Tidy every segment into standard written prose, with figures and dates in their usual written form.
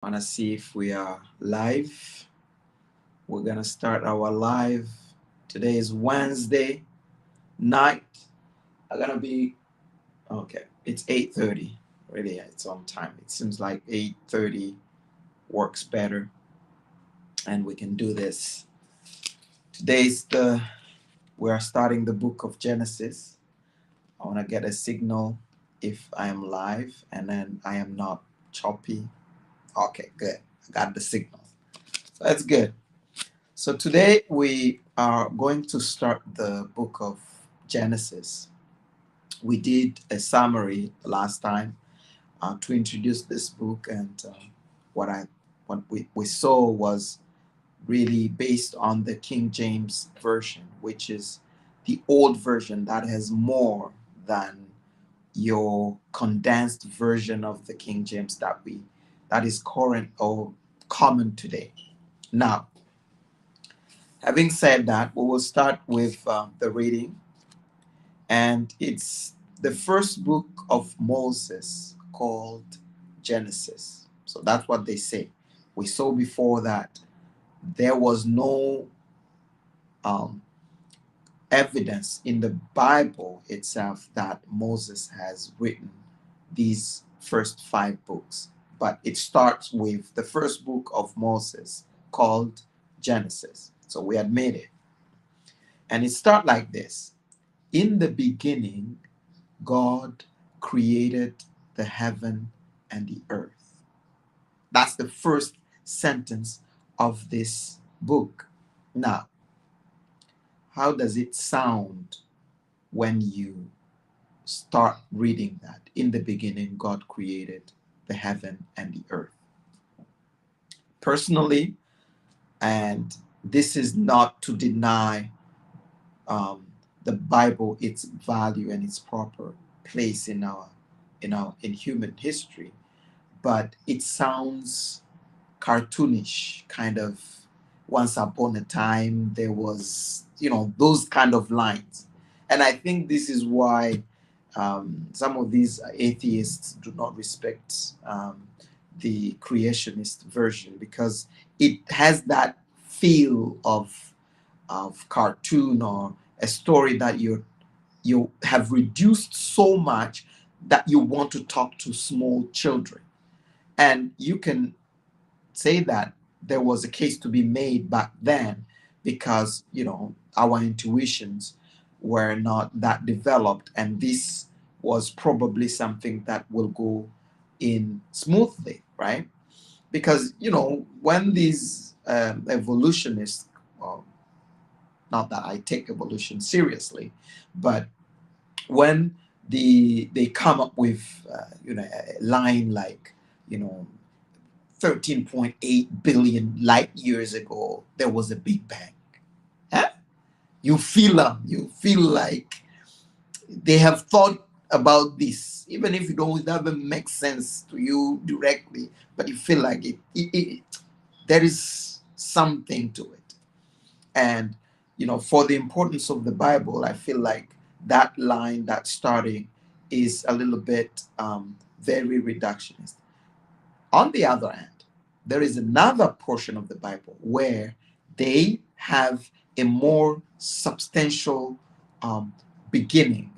Want to see if we are live. We're going to start our live. Today is Wednesday night. I'm going to be okay. It's 8:30. Really, it's on time. It seems like 8:30 works better and we can do this. Today's the we are starting the book of Genesis. I want to get a signal if I am live and then I am not choppy. Okay, good. I got the signal. So that's good. So today we are going to start the book of Genesis. We did a summary last time to introduce this book, and what we saw was really based on the King James version, which is the old version that has more than your condensed version of the King James that is current or common today. Now, having said that, we will start with the reading, and it's the first book of Moses called Genesis. So that's what they say. We saw before that there was no um, evidence in the Bible itself that Moses has written these first five books, but it starts with the first book of Moses called Genesis. So we admit it. And it starts like this. In the beginning, God created the heaven and the earth. That's the first sentence of this book. Now, how does it sound when you start reading that? In the beginning, God created the heaven and the earth. Personally, and this is not to deny um, the Bible its value and its proper place in human history, but it sounds cartoonish, kind of. Once upon a time, there was those kind of lines, and I think this is why some of these atheists do not respect the creationist version, because it has that feel of cartoon or a story that you have reduced so much that you want to talk to small children. And you can say that there was a case to be made back then, because our intuitions were not that developed, and this was probably something that will go in smoothly, right? Because when these evolutionists, well, not that I take evolution seriously, but when they come up with a line like, you know 13.8 billion light years ago there was a big bang. Huh? You feel like they have thought about this, even if it doesn't make sense to you directly, but you feel like there is something to it. And for the importance of the Bible, I feel like that line, that starting, is a little bit very reductionist. On the other hand, there is another portion of the Bible where they have a more substantial um, beginning,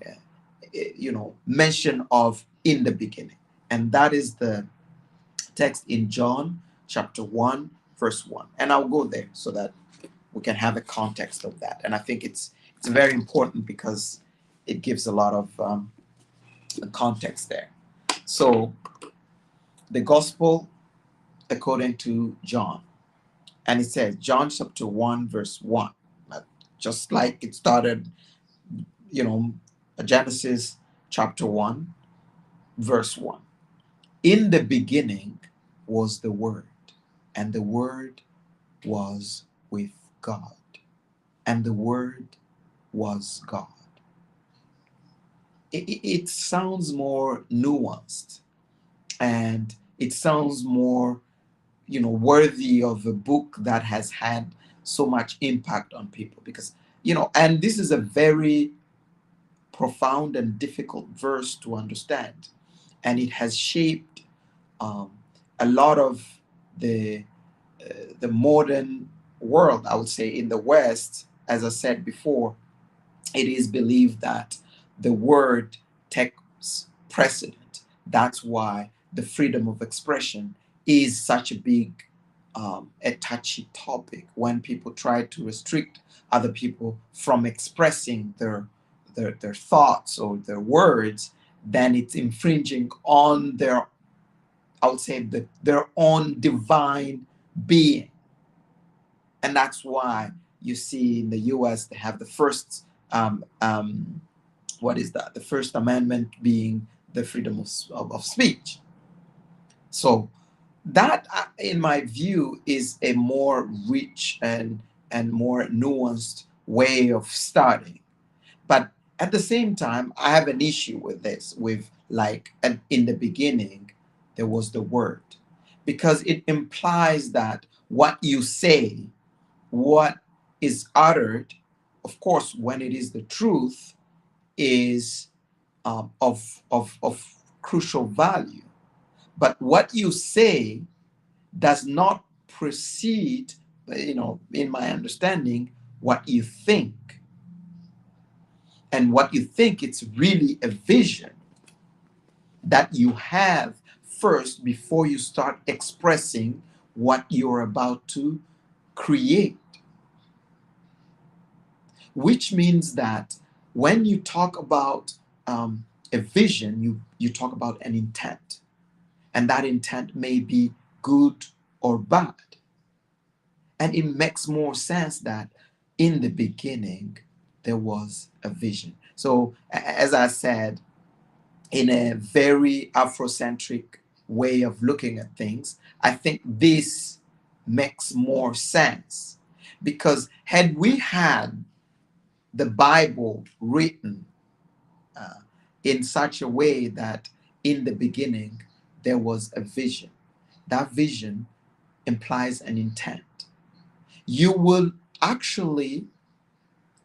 mention of in the beginning. And that is the text in John chapter 1, verse 1. And I'll go there so that we can have a context of that. And I think it's very important because it gives a lot of context there. So the gospel according to John, and it says John chapter 1 verse 1, just like it started, you know, Genesis chapter 1 verse 1. In the beginning was the Word, and the Word was with God, and the Word was God. It sounds more nuanced, and it sounds more, worthy of a book that has had so much impact on people, because, and this is a very profound and difficult verse to understand, and it has shaped um, a lot of the the modern world, I would say in the West, as I said before, it is believed that the word takes precedent. That's why the freedom of expression is such a big, a touchy topic. When people try to restrict other people from expressing their thoughts or their words, then it's infringing on their, I would say, their own divine being. And that's why you see in the US they have the first what is that? The First Amendment being the freedom of speech. So that, in my view, is a more rich and more nuanced way of studying. But at the same time, I have an issue with this, with like in the beginning, there was the word, because it implies that what you say, what is uttered, of course, when it is the truth, is of crucial value. But what you say does not precede, in my understanding, what you think. And what you think, it's really a vision that you have first before you start expressing what you're about to create. Which means that when you talk about a vision, you talk about an intent. And that intent may be good or bad. And it makes more sense that in the beginning, there was a vision. So, as I said, in a very Afro-centric way of looking at things, I think this makes more sense. Because had we had the Bible written uh, in such a way that in the beginning there was a vision, that vision implies an intent. You will actually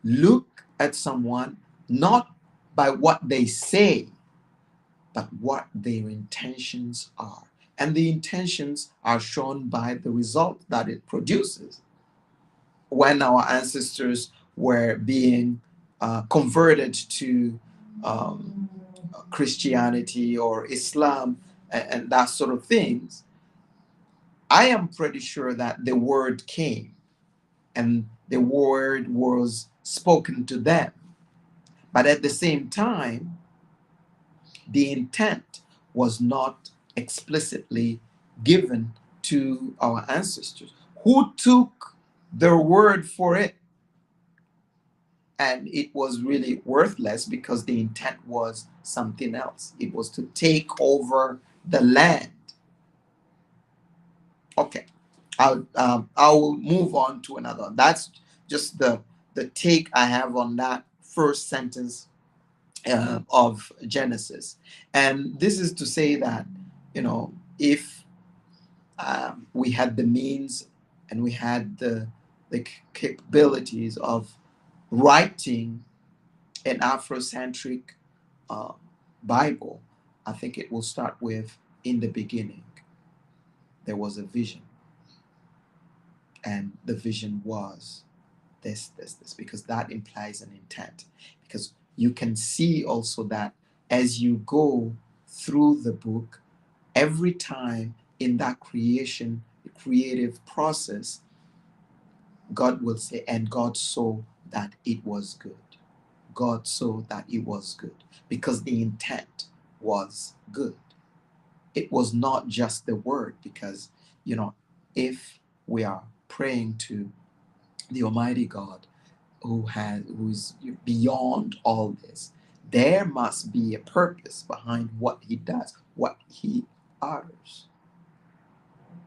look at someone not by what they say, but what their intentions are. And the intentions are shown by the result that it produces. When our ancestors were being converted to um, Christianity or Islam and that sort of things, I am pretty sure that the word came and the word was spoken to them. But at the same time, the intent was not explicitly given to our ancestors, who took their word for it. And it was really worthless because the intent was something else. It was to take over the land. Okay, I'll move on to another one. That's just the take I have on that first sentence of Genesis. And this is to say that, if we had the means and we had the capabilities of writing an Afrocentric uh, Bible, I think it will start with, in the beginning, there was a vision. And the vision was this, because that implies an intent. Because you can see also that as you go through the book, every time in that creative process, God will say, and God saw that it was good. God saw that it was good, because the intent was good. It was not just the word, because, if we are praying to the Almighty God, who's beyond all this, there must be a purpose behind what he does, what he utters.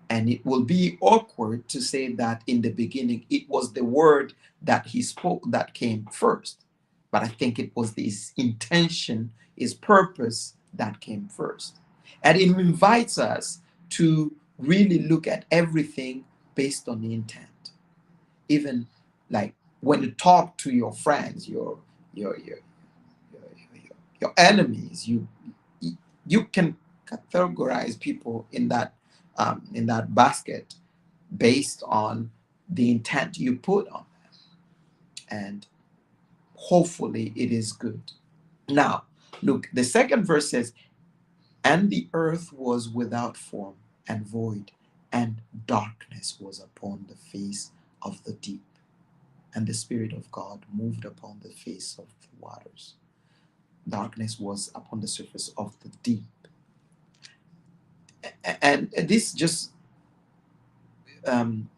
And it will be awkward to say that in the beginning it was the word that he spoke that came first. But I think it was his intention, his purpose that came first. And it invites us to really look at everything based on the intent. Even like when you talk to your friends, your your your enemies, you can categorize people in that in that basket based on the intent you put on them, and hopefully it is good. Now, look, the second verse says, "And the earth was without form and void, and darkness was upon the face of the deep, and the Spirit of God moved upon the face of the waters." Darkness was upon the surface of the deep. And this just um,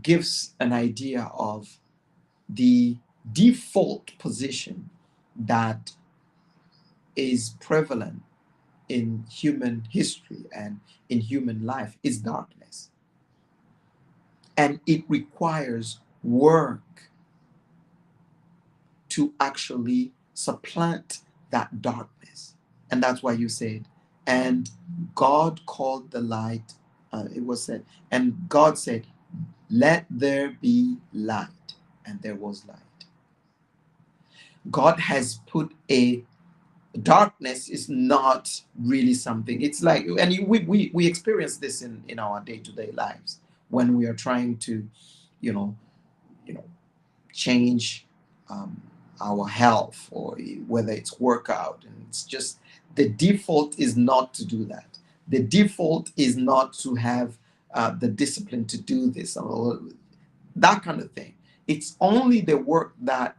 gives an idea of the default position that is prevalent in human history and in human life is darkness. And it requires work to actually supplant that darkness. And that's why you said, and God called the light, it was said, and God said, "Let there be light," and there was light. God has put a darkness is not really something. It's like, and we experience this in our day-to-day lives when we are trying to, you know, you know, change um, our health, or whether it's workout, and it's just the default is not to do that. The default is not to have the discipline to do this, or that kind of thing. It's only the work that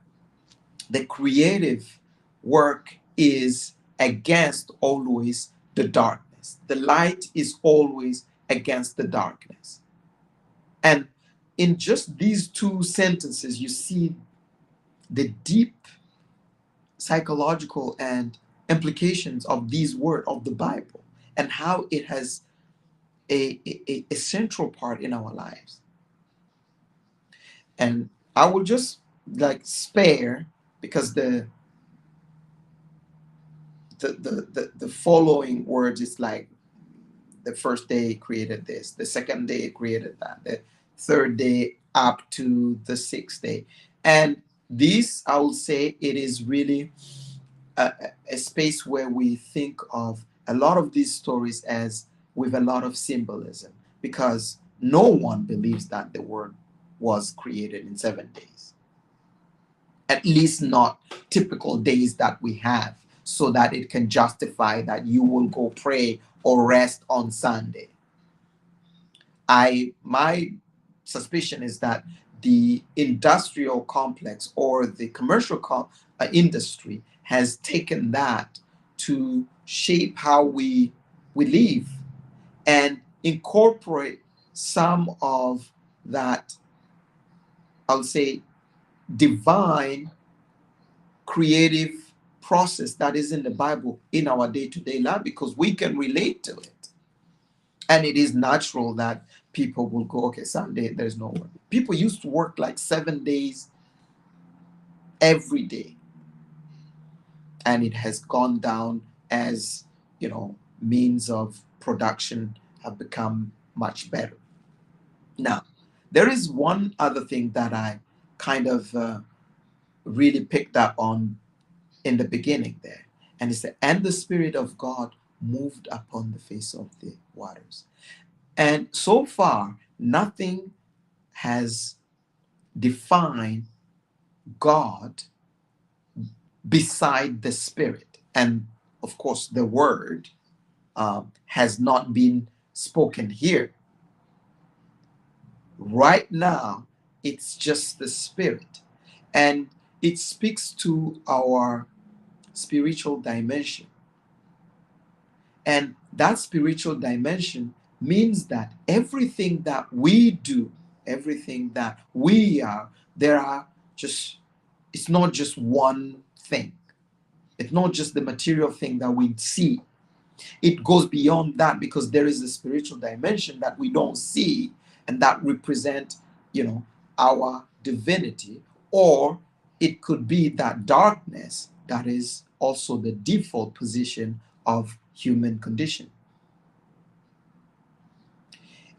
the creative work is against always the darkness. The light is always against the darkness. And in just these two sentences, you see the deep psychological and implications of these words of the Bible, and how it has a central part in our lives. And I will just like spare, because the following words is like, the first day created this, the second day created that, the third day up to the sixth day. And this, I will say, it is really a space where we think of a lot of these stories as with a lot of symbolism, because no one believes that the world was created in 7 days, at least not typical days that we have, so that it can justify that you will go pray or rest on Sunday. My suspicion is that the industrial complex, or the commercial industry, has taken that to shape how we live, and incorporate some of that, I'll say, divine creative process that is in the Bible in our day-to-day life, because we can relate to it. And it is natural that people will go, okay, Sunday, there's no work. People used to work like 7 days every day. And it has gone down as, means of production have become much better. Now, there is one other thing that I kind of really picked up on in the beginning there. And it said, "And the Spirit of God moved upon the face of the waters." And so far, nothing has defined God beside the Spirit. And of course, the word has not been spoken here. Right now, it's just the Spirit. And it speaks to our spiritual dimension. And that spiritual dimension means that everything that we do, everything that we are, it's not just one thing. It's not just the material thing that we see. It goes beyond that, because there is a spiritual dimension that we don't see, and that represent, our divinity. Or it could be that darkness that is also the default position of human condition.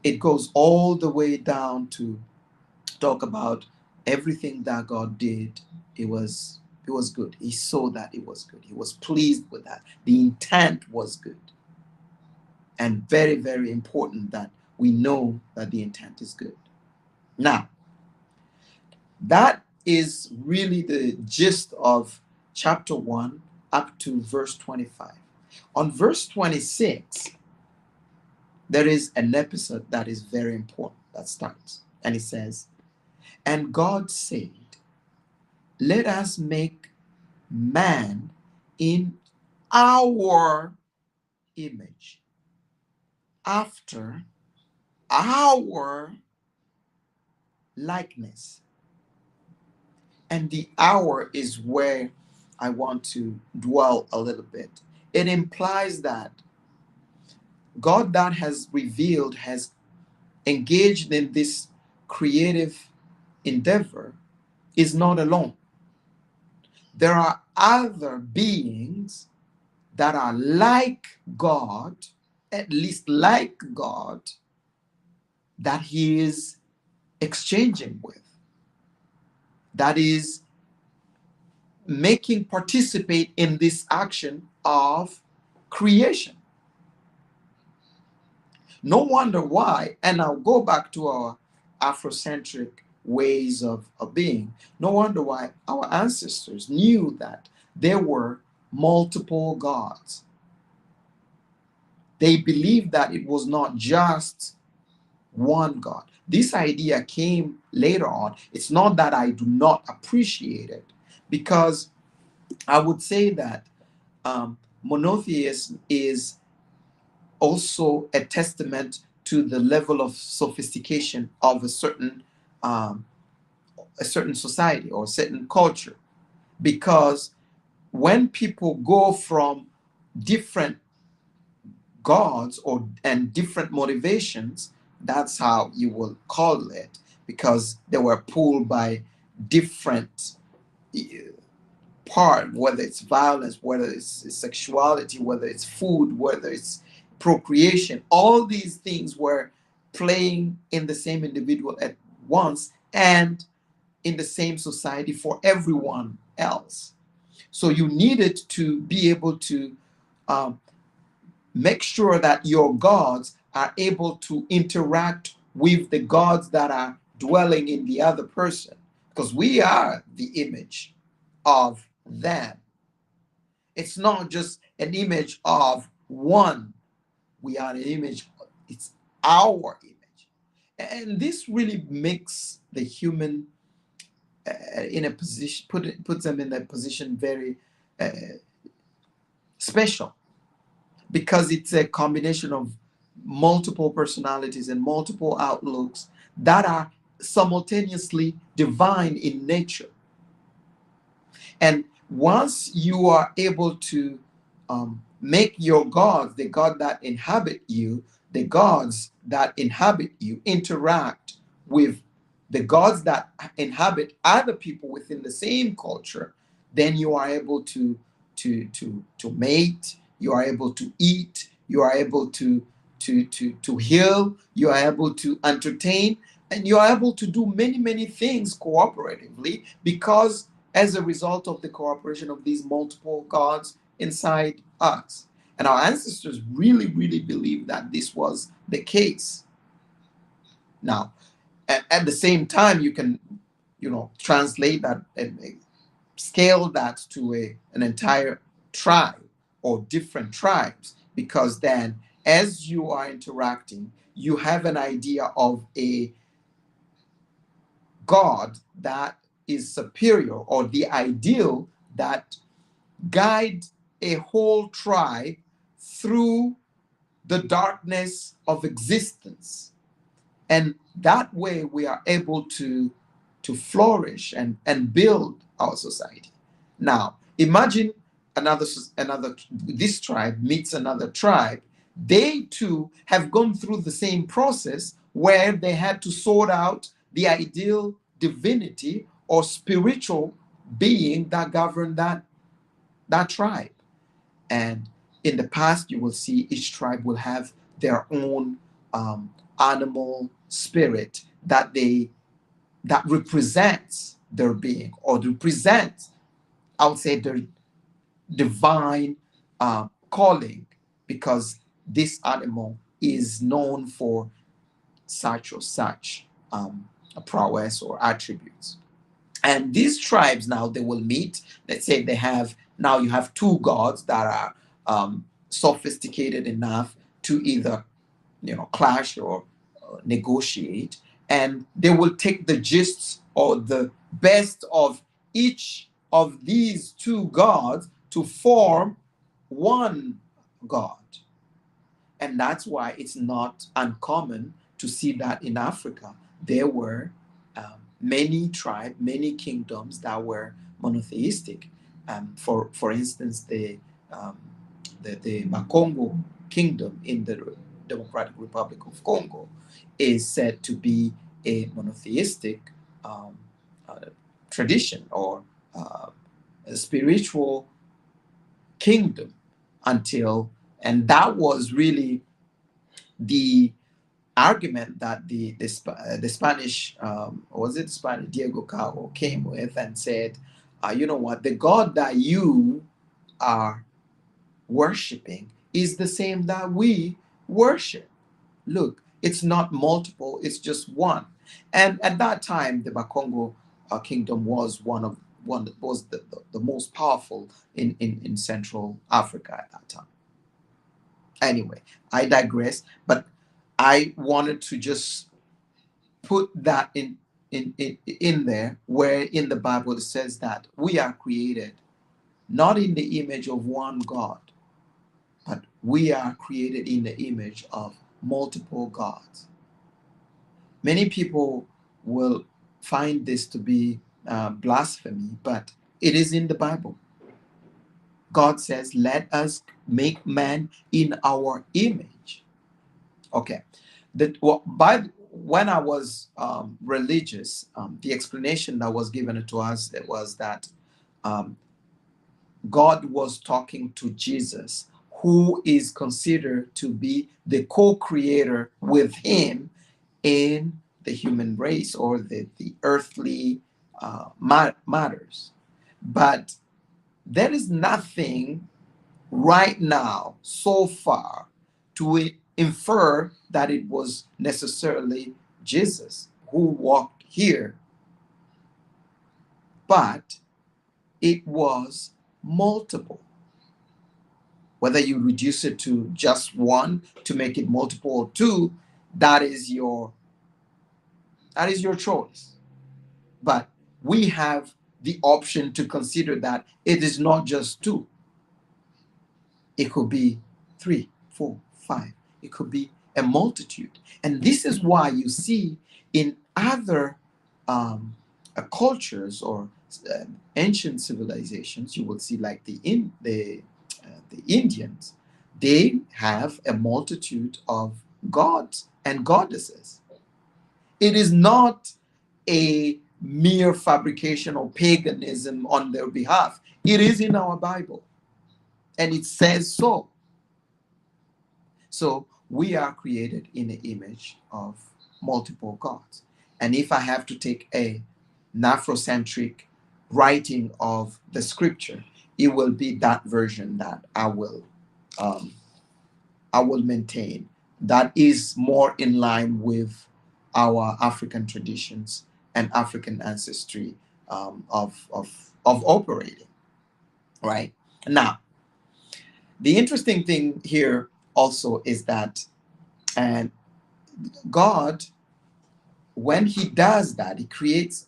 It goes all the way down to talk about everything that God did. It was good. He saw that it was good. He was pleased with that. The intent was good. and very, very important that we know that the intent is good. Now, that is really the gist of chapter 1 up to verse 25. On verse 26, there is an episode that is very important that starts. And it says, "And God said, let us make man in our image, after our likeness." And the hour is where I want to dwell a little bit. It implies that God that has revealed, has engaged in this creative endeavor, is not alone. There are other beings that are like God, at least like God, that he is exchanging with, that is making participate in this action of creation. No wonder why, and I'll go back to our Afro-centric ways of being. No wonder why our ancestors knew that there were multiple gods. They believed that it was not just one God. This idea came later on. It's not that I do not appreciate it, because I would say that monotheism is also a testament to the level of sophistication of a certain society or a certain culture. Because when people go from different gods and different motivations, that's how you will call it, because they were pulled by different part, whether it's violence, whether it's sexuality, whether it's food, whether it's procreation. All these things were playing in the same individual at once and in the same society for everyone else. So you needed to be able to um, make sure that your gods are able to interact with the gods that are dwelling in the other person, because we are the image of them. It's not just an image of one. We are an image. It's our image. And this really makes the human in a position, puts them in a position very uh, special, because it's a combination of multiple personalities and multiple outlooks that are simultaneously divine in nature. And once you are able to make your gods, the God that inhabit you, the gods that inhabit you, interact with the gods that inhabit other people within the same culture, then you are able to mate, you are able to eat, you are able to heal, you are able to entertain, and you are able to do many, many things cooperatively, because as a result of the cooperation of these multiple gods inside us. And our ancestors really, really believed that this was the case. Now, at the same time, you can, translate that and scale that to an entire tribe or different tribes, because then as you are interacting, you have an idea of a God that is superior, or the ideal that guide a whole tribe through the darkness of existence. And that way we are able to flourish and build our society. Now, imagine another this tribe meets another tribe. They too have gone through the same process where they had to sort out the ideal divinity or spiritual being that governed that tribe. And in the past, you will see each tribe will have their own animal spirit that represents their being, or represents, I would say, their divine calling, because this animal is known for such or such a prowess or attributes. And these tribes now, they will meet. Let's say they have, now you have two gods that are sophisticated enough to either, clash or negotiate, and they will take the gist or the best of each of these two gods to form one god. And that's why it's not uncommon to see that in Africa there were many tribes, many kingdoms that were monotheistic. For instance, the Bakongo kingdom in the Democratic Republic of Congo is said to be a monotheistic um, uh, tradition or a spiritual kingdom until, and that was really the argument that the Spanish, was it Spanish, Diego Cabo came with and said, you know what, the God that you are worshiping is the same that we worship. Look, it's not multiple, it's just one. And at that time, the Bakongo kingdom was one that was the most powerful in Central Africa at that time. Anyway, I digress, but I wanted to just put that in there, where in the Bible it says that we are created not in the image of one God, but we are created in the image of multiple gods. Many people will find this to be blasphemy, but it is in the Bible. God says, let us make man in our image. Okay. When I was religious, the explanation that was given to us, it was that um, God was talking to Jesus, who is considered to be the co-creator with him in the human race or the earthly matters. But there is nothing right now so far to infer that it was necessarily Jesus who walked here, but it was multiple. Whether you reduce it to just one to make it multiple or two, that is your choice. But we have the option to consider that it is not just two. It could be 3, 4, 5. It could be a multitude. And this is why you see in other cultures or ancient civilizations, you will see like the Indians, they have a multitude of gods and goddesses. It is not a mere fabrication or paganism on their behalf. It is in our Bible, and it says so. So we are created in the image of multiple gods. And if I have to take an Afro-centric writing of the scripture, it will be that version that um, I will maintain. That is more in line with our African traditions and African ancestry of operating. Right now, the interesting thing here also is that, and God, when he does that, he creates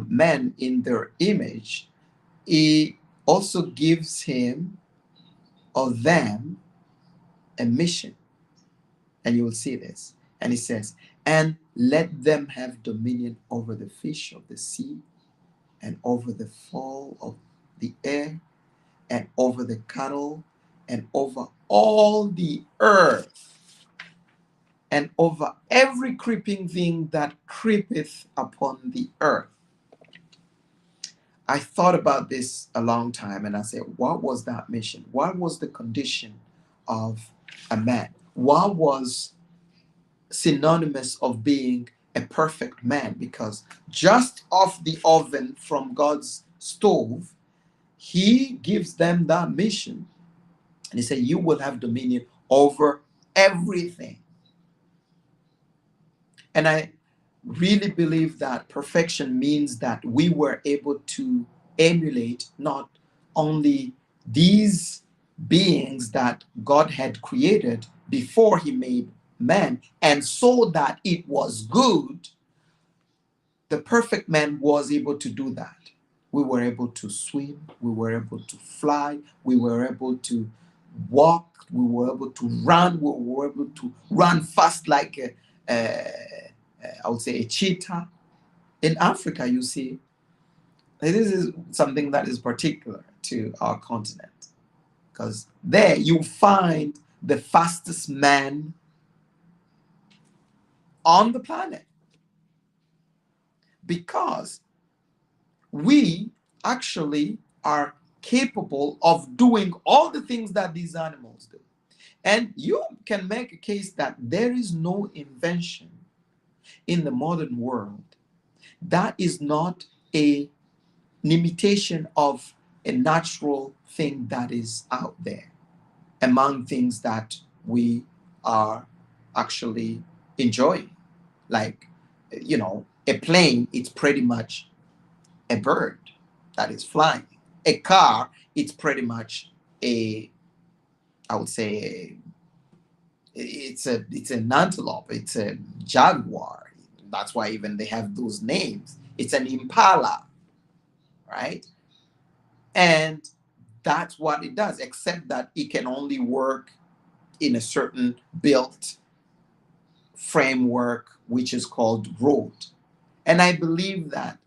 men in their image, he also gives him or them a mission. And you will see this. And he says, and let them have dominion over the fish of the sea, and over the fowl of the air, and over the cattle, and over all the earth, and over every creeping thing that creepeth upon the earth. I thought about this a long time, and I said, what was that mission? What was the condition of a man? What was synonymous of being a perfect man? Because just off the oven from God's stove, he gives them that mission. And he said, you will have dominion over everything. And I really believe that perfection means that we were able to emulate not only these beings that God had created before he made man, and so that it was good. The perfect man was able to do that. We were able to swim, we were able to fly, we were able to walk, we were able to run, we were able to run fast like I would say a cheetah. In Africa, you see, this is something that is particular to our continent, because there you find the fastest man on the planet, because we actually are capable of doing all the things that these animals do. And you can make a case that there is no invention in the modern world that is not an imitation of a natural thing that is out there among things that we are actually enjoying. Like, a plane, it's pretty much a bird that is flying. A car, it's pretty much I would say, it's an antelope, it's a jaguar. That's why even they have those names. It's an impala, right? And that's what it does, except that it can only work in a certain built framework, which is called road. And I believe that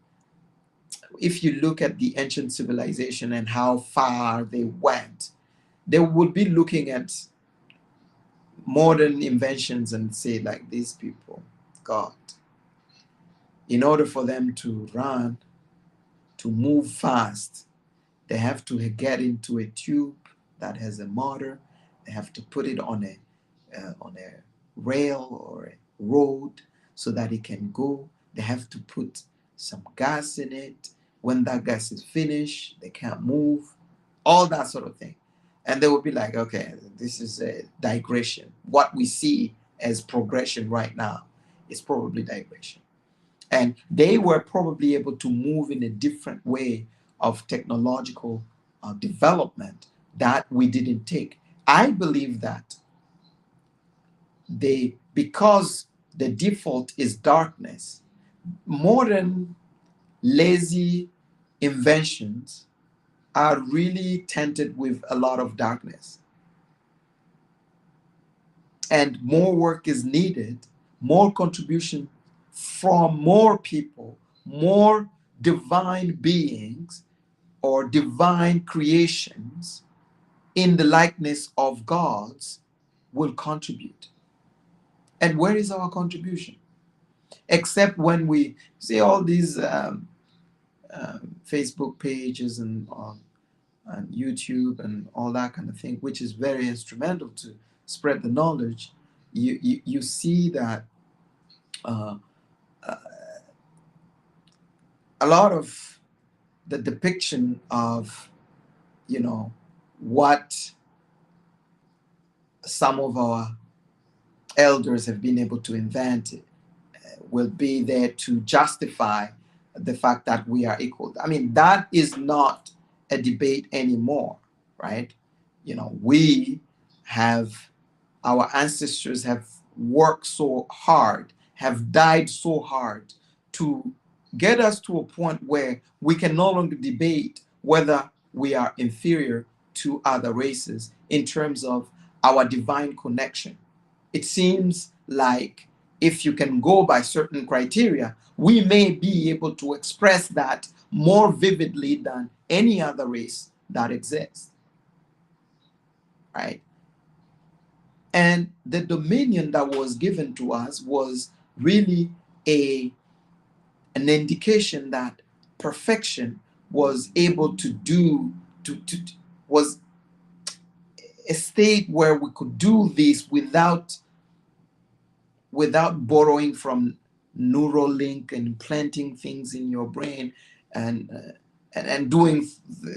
if you look at the ancient civilization and how far they went, they would be looking at modern inventions and say, like, these people, God, in order for them to run, to move fast, they have to get into a tube that has a motor. They have to put it on a rail or a road so that it can go. They have to put some gas in it. When that gas is finished, they can't move. All that sort of thing. And they will be like, okay, this is a digression. What we see as progression right now is probably digression. And they were probably able to move in a different way of technological development that we didn't take. I believe that because the default is darkness, modern lazy inventions are really tainted with a lot of darkness. And more work is needed, more contribution from more people, more divine beings or divine creations in the likeness of God's will contribute. And where is our contribution? Except when we see all these Facebook pages and YouTube and all that kind of thing, which is very instrumental to spread the knowledge. You see that uh, a lot of the depiction of what some of our elders have been able to invent will be there to justify the fact that we are equal. I mean, that is not a debate anymore, right? We have, our ancestors have worked so hard, have died so hard to get us to a point where we can no longer debate whether we are inferior to other races in terms of our divine connection. It seems like if you can go by certain criteria, we may be able to express that more vividly than any other race that exists, right? And the dominion that was given to us was really an indication that perfection was able to do, was a state where we could do this without borrowing from Neuralink and planting things in your brain and doing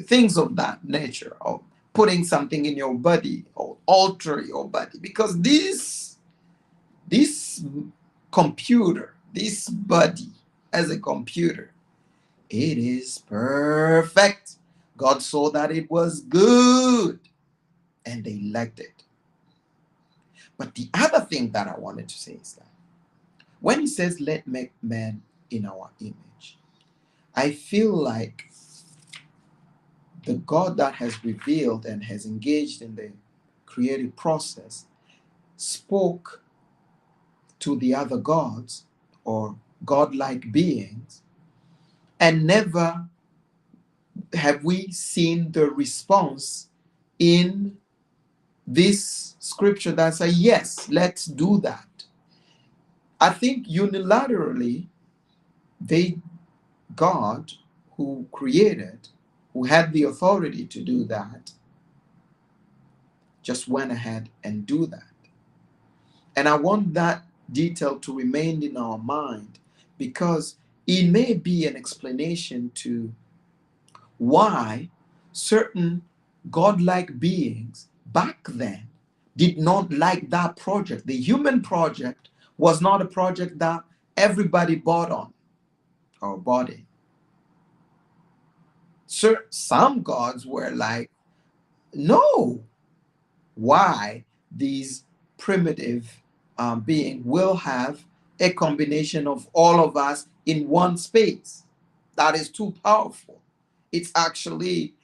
things of that nature, or putting something in your body or alter your body, because this computer, this body as a computer, it is perfect. God saw that it was good and they liked it. But the other thing that I wanted to say is that when he says, let make man in our image, I feel like the God that has revealed and has engaged in the creative process spoke to the other gods or godlike beings, and never have we seen the response in this scripture that says, yes, let's do that. I think unilaterally, God who created, who had the authority to do that, just went ahead and do that. And I want that detail to remain in our mind, because it may be an explanation to why certain godlike beings back then did not like that project. The human project was not a project that everybody bought on or bought in. Some gods were like, no, why these primitive being will have a combination of all of us in one space? That is too powerful. It's actually,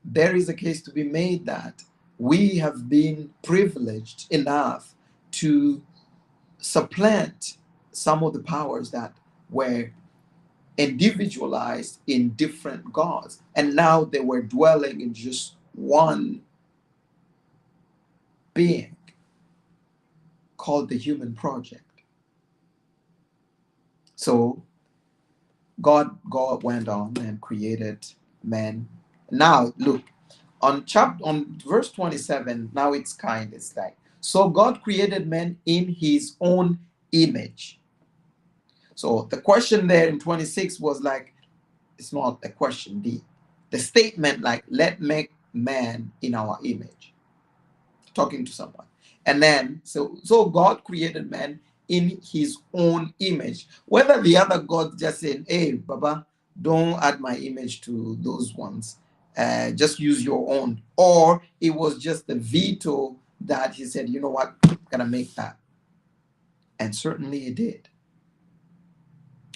there is a case to be made that we have been privileged enough to supplant some of the powers that were individualized in different gods, and now they were dwelling in just one being called the human project. So God went on and created man. Now look, on verse 27, now it's like, so God created man in his own image. So the question there in 26 was like, it's not a question, the statement, like, let make man in our image, talking to someone. And then so God created man in his own image. Whether the other gods just said, hey Baba, don't add my image to those ones, just use your own, or it was just the veto that he said, you know what, I'm gonna make that. And certainly he did.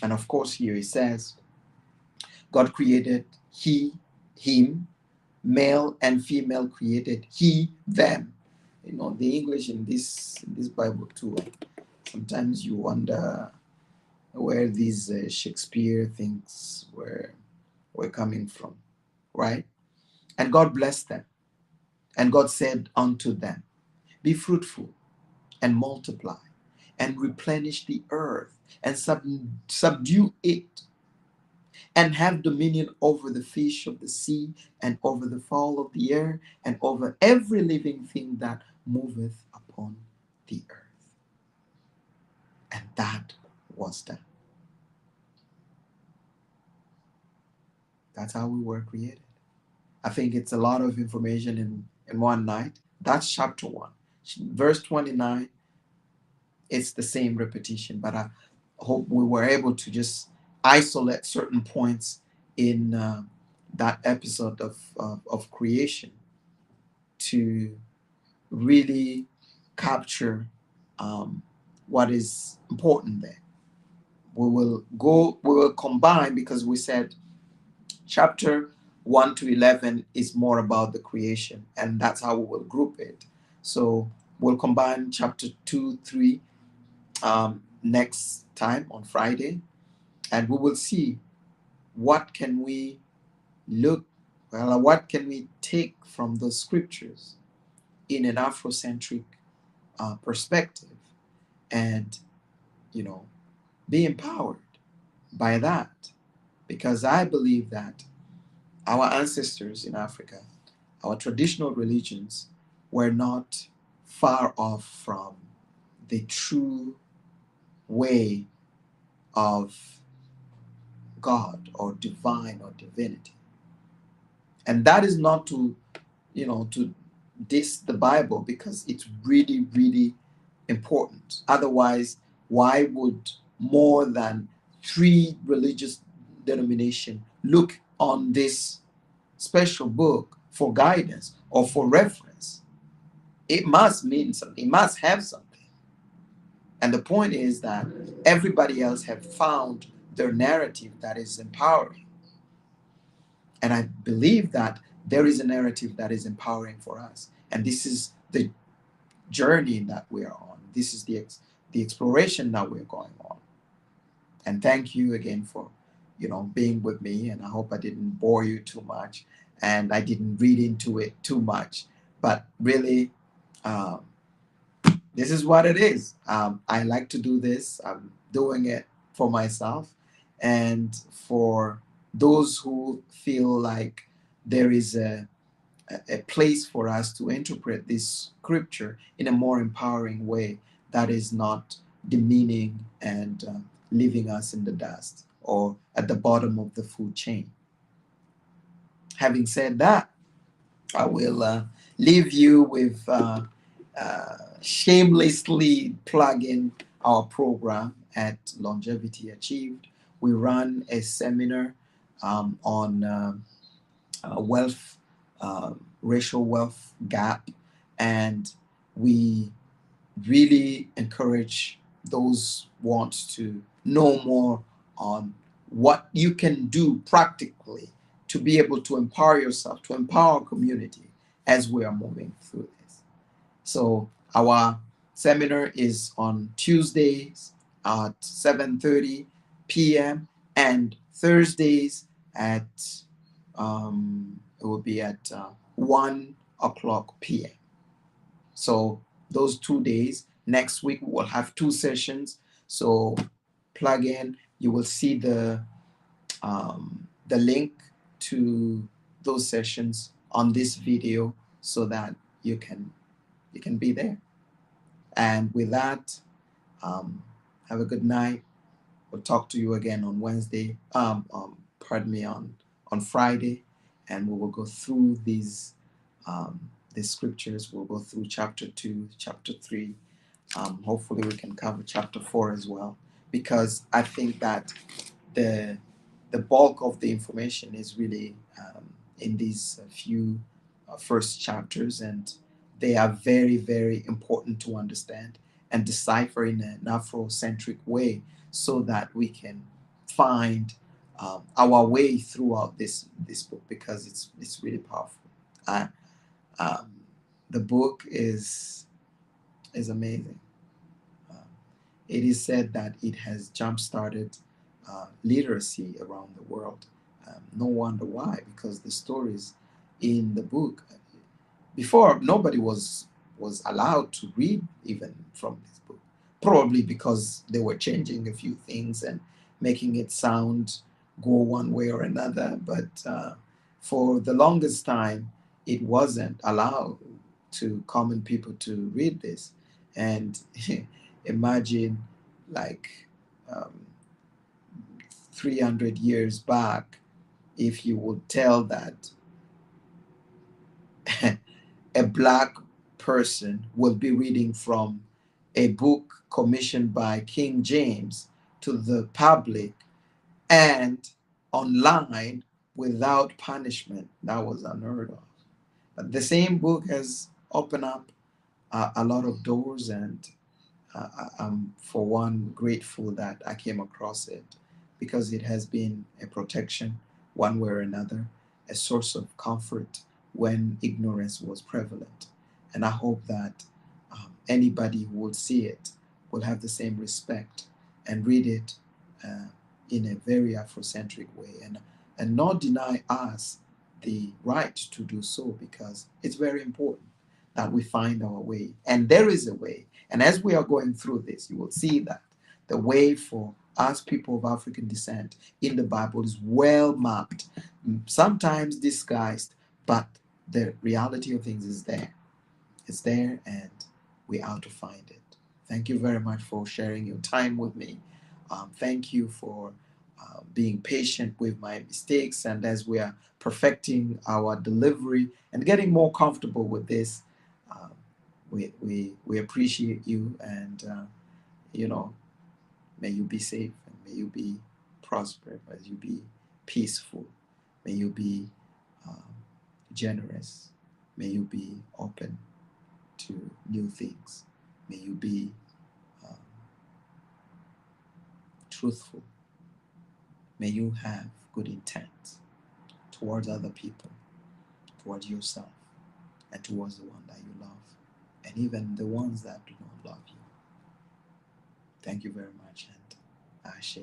And of course here he says God created him, male and female created he them. You know, the English in this Bible too, sometimes you wonder where these Shakespeare things were coming from, right? And God blessed them, and God said unto them, be fruitful and multiply and replenish the earth and subdue it, and have dominion over the fish of the sea and over the fowl of the air and over every living thing that moveth upon the earth. And that was done. That's how we were created. I think it's a lot of information in one night. That's chapter 1. Verse 29, it's the same repetition, but I hope we were able to just isolate certain points in that episode of creation to really capture what is important there. We will combine, because we said chapter 1 to 11 is more about the creation, and that's how we will group it. So we'll combine chapter 2, 3 next time on Friday, and we will see what can we what can we take from the scriptures in an Afro-centric perspective, and be empowered by that, because I believe that our ancestors in Africa, our traditional religions, were not far off from the true way of God or divine or divinity. And that is not to to diss the Bible, because it's really, really important. Otherwise, why would more than three religious denominations look on this special book for guidance or for reference? It must mean something. It must have something. And the point is that everybody else have found their narrative that is empowering. And I believe that there is a narrative that is empowering for us. And this is the journey that we are on. This is the exploration that we're going on. And thank you again for, being with me. And I hope I didn't bore you too much, and I didn't read into it too much. But really, um, this is what it is. I like to do this. I'm doing it for myself, and for those who feel like there is a place for us to interpret this scripture in a more empowering way that is not demeaning and leaving us in the dust or at the bottom of the food chain. Having said that, I will leave you with shamelessly plugging our program at Longevity Achieved. We run a seminar on wealth, racial wealth gap, and we really encourage those who want to know more on what you can do practically to be able to empower yourself, to empower our community as we are moving through this. So our seminar is on Tuesdays at 7:30 p.m. and Thursdays at it will be at 1 o'clock p.m. So those 2 days. Next week we'll have two sessions. So plug in. You will see the link to those sessions on this video so that you can be there. And with that, have a good night. We'll talk to you again on Wednesday. Pardon me, on Friday, and we will go through these scriptures. We'll go through chapter 2, chapter 3. Hopefully, we can cover chapter 4 as well, because I think that the the bulk of the information is really in these few first chapters, and they are very, very important to understand and decipher in an Afro-centric way, so that we can find our way throughout this book, because it's really powerful. Uh, um, the book is amazing. Uh, it is said that it has jump-started literacy around the world. No wonder why, because the stories in the book, before nobody was allowed to read even from this book, probably because they were changing a few things and making it sound go one way or another. But for the longest time, it wasn't allowed to common people to read this. And imagine, like, um, 300 years back, if you would tell that a black person will be reading from a book commissioned by King James to the public and online without punishment, that was unheard of. But the same book has opened up a lot of doors, and I'm, for one, grateful that I came across it, because it has been a protection, one way or another, a source of comfort when ignorance was prevalent. And I hope that anybody who will see it will have the same respect and read it uh, in a very Afrocentric way, and not deny us the right to do so, because it's very important that we find our way. And there is a way. And as we are going through this, you will see that the way for us people of African descent in the Bible is well mapped, sometimes disguised, but the reality of things is there. It's there, and we have to find it. Thank you very much for sharing your time with me. Thank you for being patient with my mistakes, and as we are perfecting our delivery and getting more comfortable with this, uh, we appreciate you, and you know, may you be safe, and may you be prosperous, may you be peaceful, may you be um, generous, may you be open to new things, may you be um, truthful, may you have good intent towards other people, towards yourself, and towards the one that you love, and even the ones that do not love you. Thank you very much, and Ashe.